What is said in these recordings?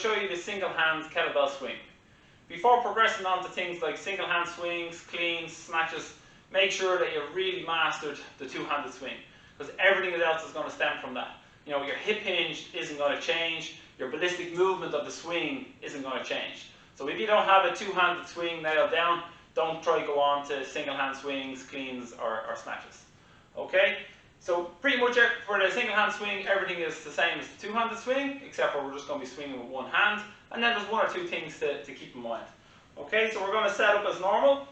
show you the single hand kettlebell swing. Before progressing on to things like single hand swings, cleans, snatches, make sure that you've really mastered the two-handed swing, because everything else is going to stem from that. You know, your hip hinge isn't going to change, your ballistic movement of the swing isn't going to change. So if you don't have a two-handed swing nailed down, don't try to go on to single hand swings, cleans or snatches. Okay? So pretty much for the single hand swing, everything is the same as the two-handed swing, except for we're just going to be swinging with one hand. And then there's one or two things to keep in mind. Okay, so we're going to set up as normal.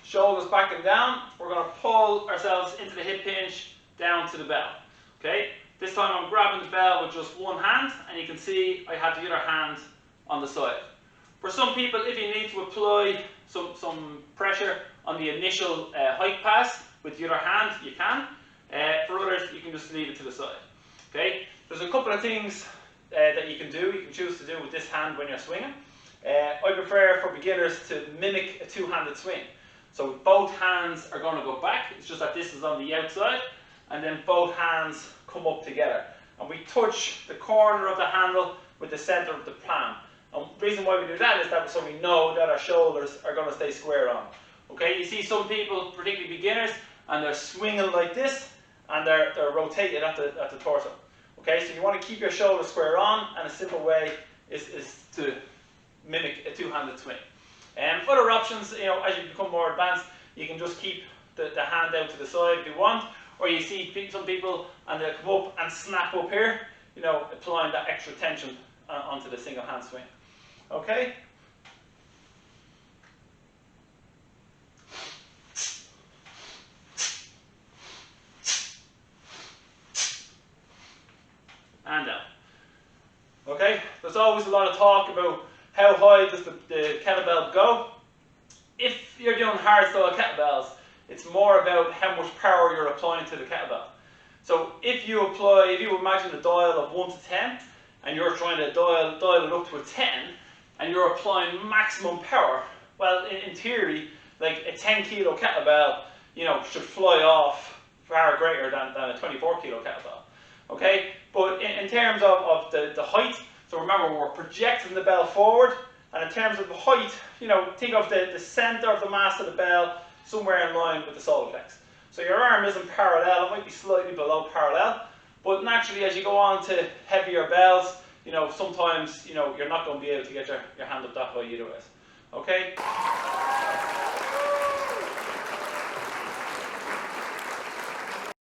Shoulders back and down. We're going to pull ourselves into the hip hinge, down to the bell. Okay, this time I'm grabbing the bell with just one hand, and you can see I have the other hand on the side. For some people, if you need to apply some pressure on the initial hike pass with the other hand, you can. For others, you can just leave it to the side. Okay, there's a couple of things that you can do. You can choose to do with this hand when you're swinging. I prefer for beginners to mimic a two-handed swing. So both hands are going to go back. It's just that this is on the outside, and then both hands come up together. And we touch the corner of the handle with the center of the palm. And the reason why we do that is that so we know that our shoulders are going to stay square on. Okay, you see some people, particularly beginners, and they're swinging like this, and they're rotated at the torso. Okay, so you want to keep your shoulders square on, and a simple way is to mimic a two-handed swing. Other options, you know, as you become more advanced, you can just keep the hand out to the side if you want, or you see some people and they'll come up and snap up here, you know, applying that extra tension onto the single hand swing. Okay? And down. Okay? There's always a lot of talk about how high does the kettlebell go. If you're doing hardstyle kettlebells, it's more about how much power you're applying to the kettlebell. So if you imagine a dial of 1 to 10, and you're trying to dial it up to a 10, and you're applying maximum power, well, in theory, like a 10 kilo kettlebell, you know, should fly off far greater than a 24 kilo kettlebell. Okay, but in terms of the height, so remember we're projecting the bell forward, and in terms of the height, you know, think of the center of the mast of the bell somewhere in line with the solar plex. So your arm isn't parallel, it might be slightly below parallel, but naturally as you go on to heavier bells, you know, sometimes, you know, you're not going to be able to get your hand up that high either way. Okay?